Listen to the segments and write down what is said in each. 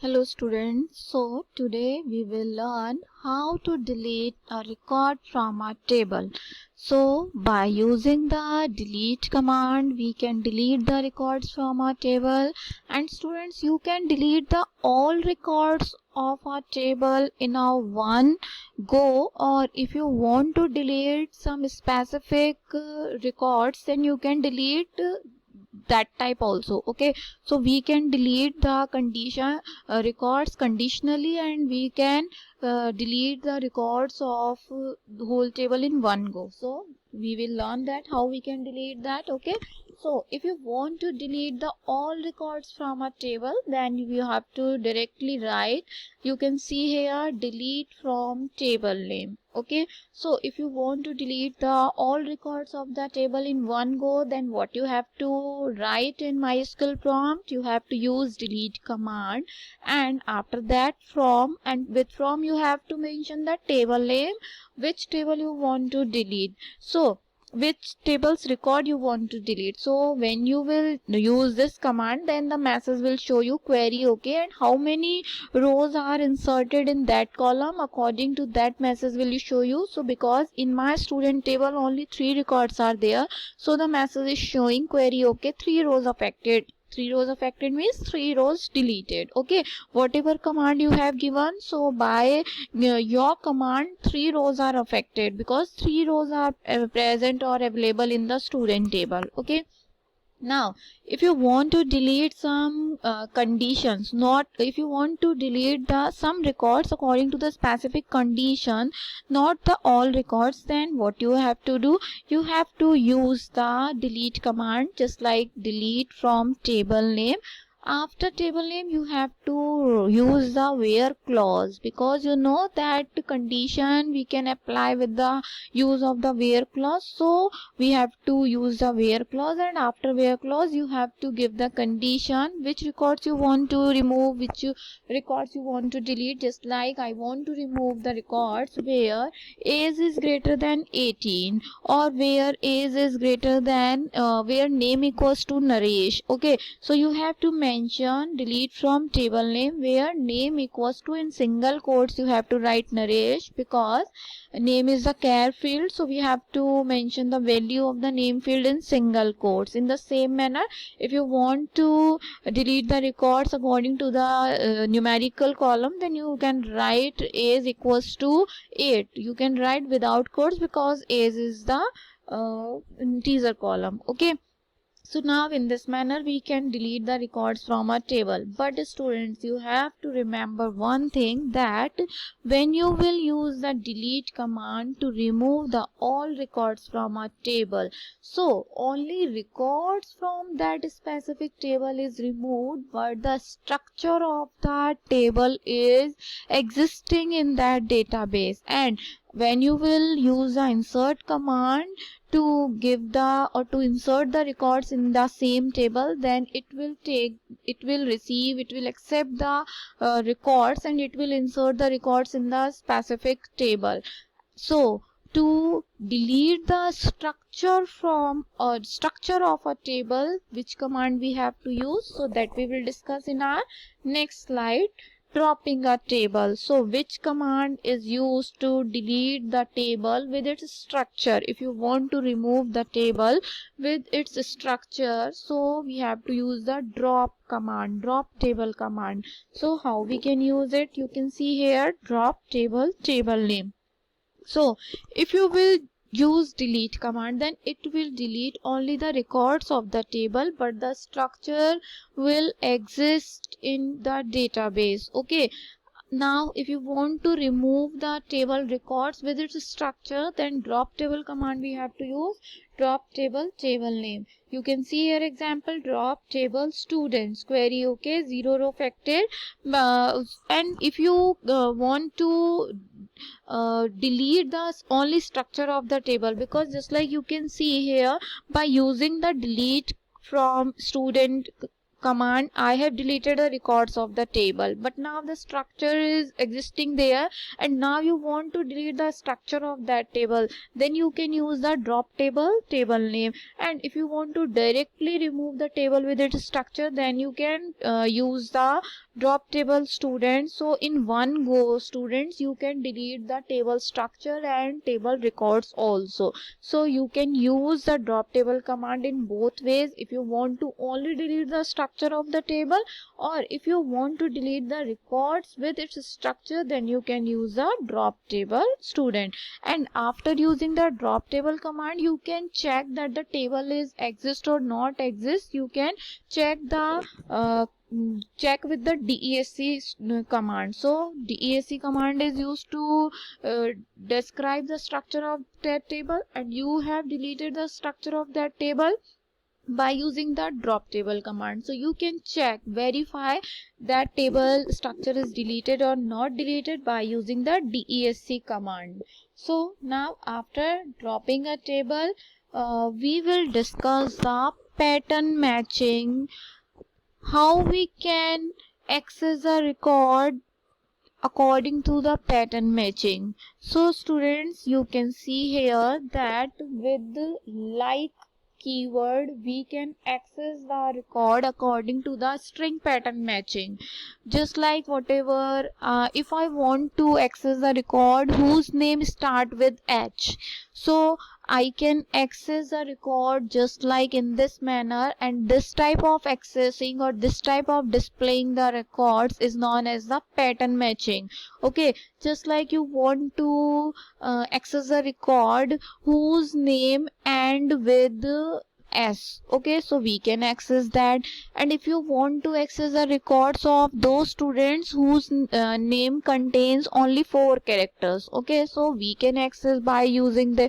Hello students, so today we will learn how to delete a record from a table. So by using the delete command we can delete the records from our table, and students, you can delete the all records of our table in a one go, or if you want to delete some specific records, then you can delete that type also. Okay, so we can delete the condition records conditionally, and we can delete the records of the whole table in one go. So we will learn that how we can delete that. Okay, so if you want to delete the all records from a table, then you have to directly write, you can see here, delete from table name. Okay, so if you want to delete the all records of the table in one go, then what you have to write in MySQL prompt, you have to use delete command, and after that from, and with from you have to mention the table name, which table you want to delete. So which table's record you want to delete. So when you will use this command, then the message will show you query. Okay, and how many rows are inserted in that column, according to that message will show you. So because in my student table only 3 records are there, so the message is showing query. Okay, 3 rows affected. 3 rows affected means 3 rows deleted. Okay, whatever command you have given, so by your command 3 rows are affected, because 3 rows are present or available in the student table. Okay, now if you want to delete some conditions, not if you want to delete the some records according to the specific condition, not the all records, then what you have to do, you have to use the delete command, just like delete from table name. After table name you have to use the where clause, because you know that condition we can apply with the use of the where clause. So we have to use the where clause, and after where clause you have to give the condition which records you want to remove, records you want to delete. Just like I want to remove the records where age is greater than 18, or where age is greater than where name equals to Naresh. Okay, so you have to mention delete from table name where name equals to, in single quotes you have to write Naresh, because name is the char field, so we have to mention the value of the name field in single quotes. In the same manner, if you want to delete the records according to the numerical column, then you can write age equals to 8. You can write without quotes, because age is the integer column. Okay, so now in this manner we can delete the records from a table. But students, you have to remember one thing, that when you will use the delete command to remove the all records from a table, so only records from that specific table is removed, but the structure of that table is existing in that database. And when you will use the insert command to give the, or to insert the records in the same table, then it will accept the records, and it will insert the records in the specific table. So to delete the structure from, or structure of a table, which command we have to use, so that we will discuss in our next slide. Dropping a table, so which command is used to delete the table with its structure? If you want to remove the table with its structure, so we have to use the drop command, drop table command. So how we can use it? You can see here, drop table name. So if you will use delete command, then it will delete only the records of the table, but the structure will exist in the database. Okay, now if you want to remove the table records with its structure, then drop table command we have to use, drop table name. You can see here example, drop table students query. Okay, 0 row affected. And if you want to delete the only structure of the table, because just like you can see here, by using the delete from student command I have deleted the records of the table, but now the structure is existing there and now you want to delete the structure of that table, then you can use the drop table name. And if you want to directly remove the table with its structure, then you can use the drop table student. So in one go students, you can delete the table structure and table records also. So you can use the drop table command in both ways, if you want to only delete the structure of the table, or if you want to delete the records with its structure, then you can use the drop table student. And after using the drop table command, you can check that the table is exist or not exist. You can check the check with the DESC command. So DESC command is used to describe the structure of that table, and you have deleted the structure of that table by using the drop table command. So you can check, verify that table structure is deleted or not deleted by using the DESC command. So now after dropping a table, we will discuss the pattern matching, how we can access a record according to the pattern matching. So students, you can see here that with the like keyword we can access the record according to the string pattern matching. Just like whatever, if I want to access the record whose name start with H, so I can access the record just like in this manner, and this type of accessing or this type of displaying the records is known as the pattern matching. Okay, just like you want to access a record whose name end with S. Okay, so we can access that. And if you want to access the records of those students whose name contains only 4 characters, okay, so we can access by using the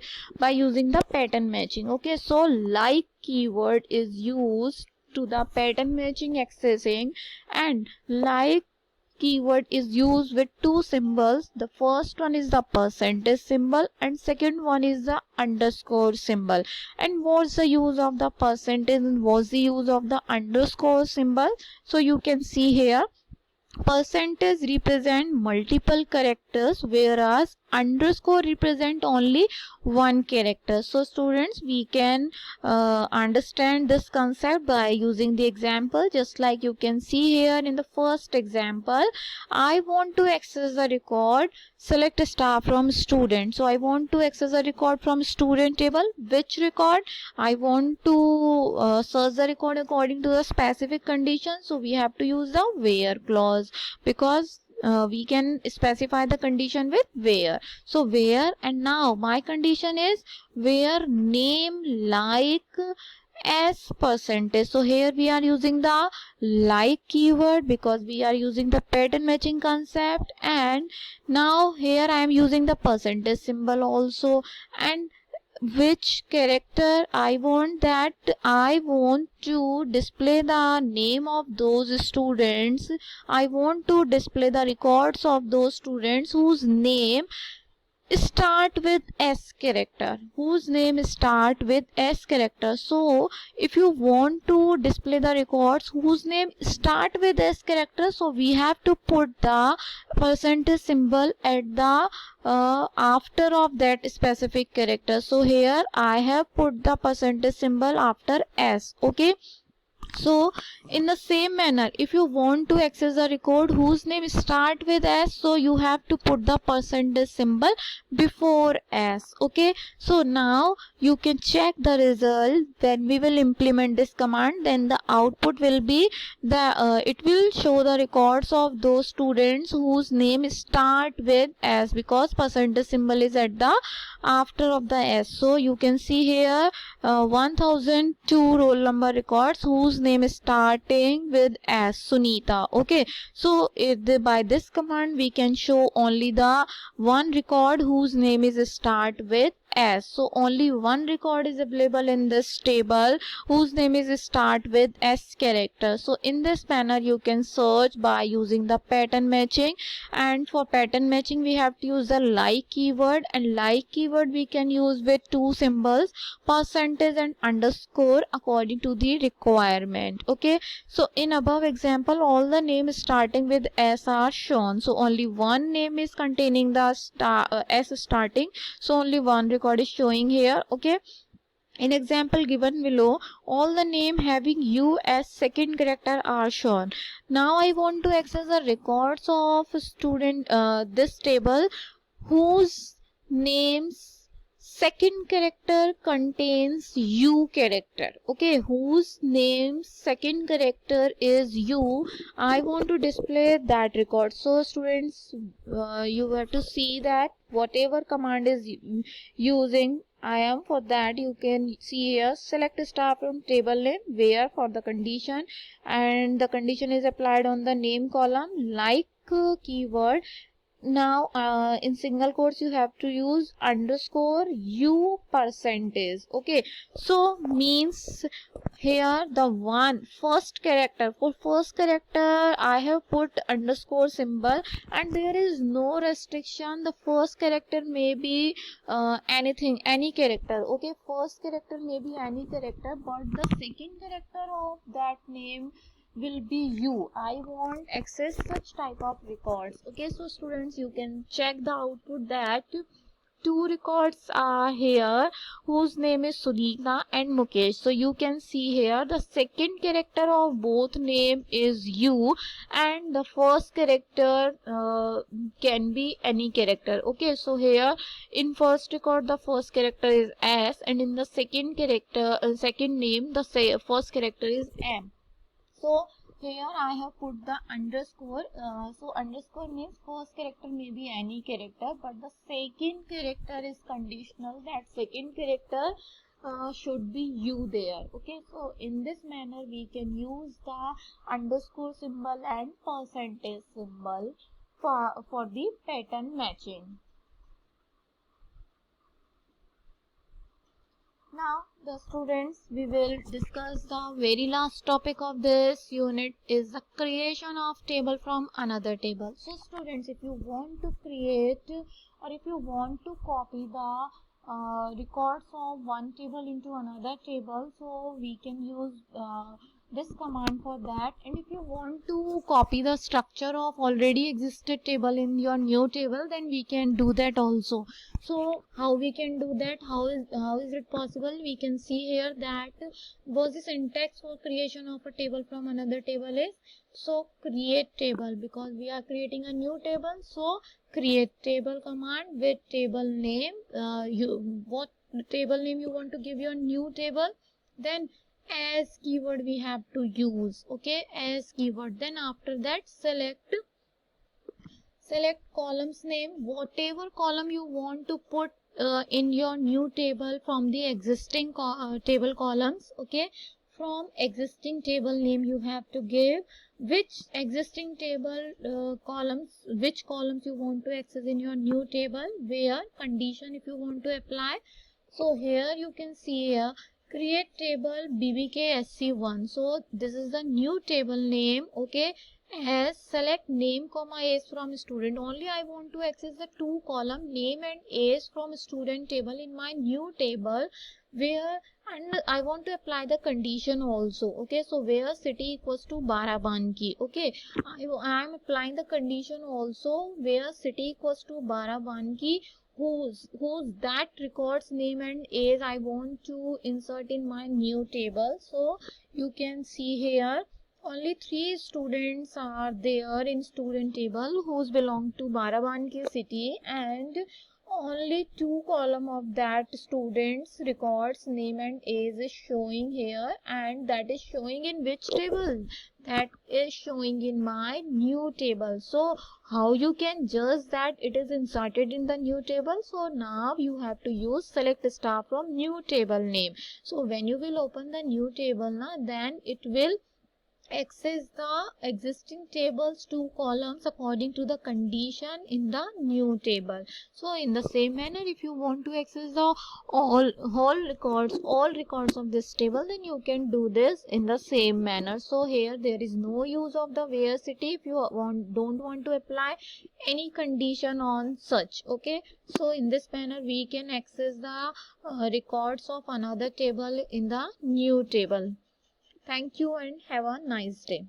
pattern matching. Okay, so like keyword is used to the pattern matching accessing, and like keyword is used with two symbols. The first one is the percentage symbol and second one is the underscore symbol. And what's the use of the percentage and what's the use of the underscore symbol? So you can see here, percentage represent multiple characters whereas underscore represent only one character. So students, we can understand this concept by using the example. Just like you can see here in the first example, I want to access the record, select a star from student. So I want to access a record from student table. Which record? I want to search the record according to the specific condition. So we have to use the where clause, because we can specify the condition with where. So where, and now my condition is where name like as percentage. So here we are using the like keyword because we are using the pattern matching concept, and now here I am using the percentage symbol also. And which character I want, that I want to display the name of those students. I want to display the records of those students whose name start with S character, whose name start with S character. So if you want to display the records whose name start with S character, so we have to put the percentage symbol at the after of that specific character. So here I have put the percentage symbol after S. Okay, so in the same manner, if you want to access a record whose name start with S, so you have to put the percentage symbol before S. Okay, so now you can check the result when we will implement this command. Then the output will be the it will show the records of those students whose name start with S, because percentage symbol is at the after of the S. So you can see here 1002 roll number records whose name is starting with S, Sunita. Okay, so by this command we can show only the one record whose name is start with S. So only one record is available in this table whose name is start with S character. So in this manner you can search by using the pattern matching, and for pattern matching we have to use the like keyword, and like keyword we can use with two symbols, percentage and underscore, according to the requirement. Okay, so in above example all the names starting with S are shown, so only one name is containing the S starting, so only one record is showing here. Okay, in example given below, all the name having U as second character are shown. Now I want to access the records of student this table whose name's second character contains U character. Okay, whose name's second character is U. I want to display that record. So students, you have to see that whatever command is using I am, for that you can see here select star from table name where for the condition, and the condition is applied on the name column like keyword. Now in single quotes you have to use underscore U percentage. Okay, so means here the one first character, for first character I have put underscore symbol, and there is no restriction. The first character may be anything, any character. Okay, first character may be any character, but the second character of that name will be U. I want access such type of records. Okay, so students, you can check the output that two records are here whose name is Sunita and Mukesh. So you can see here the second character of both name is U, and the first character can be any character. Okay, so here in first record the first character is S, and in the second character second name the first character is M. So here I have put the underscore. So underscore means first character may be any character, but the second character is conditional. That second character should be U there. Okay, so in this manner we can use the underscore symbol and percentage symbol for the pattern matching. Now the students, we will discuss the very last topic of this unit is the creation of table from another table. So students, if you want to create or if you want to copy the records of one table into another table, so we can use this command for that. And if you want to copy the structure of already existed table in your new table, then we can do that also. So how we can do that, how is it possible? We can see here that was the syntax for creation of a table from another table is, so create table, because we are creating a new table. So create table command with table name, what table name you want to give your new table, then as keyword we have to use. Okay, as keyword, then after that select columns name, whatever column you want to put in your new table from the existing table columns. Okay, from existing table name you have to give which existing table which columns you want to access in your new table, where condition if you want to apply. So here you can see here create table bbksc1. So this is the new table name. Okay, as select name comma age from student. Only I want to access the two column name and age from student table in my new table, where and I want to apply the condition also. Okay, so where city equals to Barabanki. Okay, I am applying the condition also where city equals to Barabanki, whose that records name and age I want to insert in my new table. So you can see here only 3 students are there in student table whose belong to Barabanki city, and only 2 column of that students records name and age is showing here, and that is showing in which table? That is showing in my new table. So how you can judge that it is inserted in the new table? So now you have to use select star from new table name. So when you will open the new table, then it will access the existing tables to columns according to the condition in the new table. So in the same manner, if you want to access the all records of this table, then you can do this in the same manner. So here there is no use of the where city if you don't want to apply any condition on such. Okay, so in this manner we can access the records of another table in the new table. Thank you and have a nice day.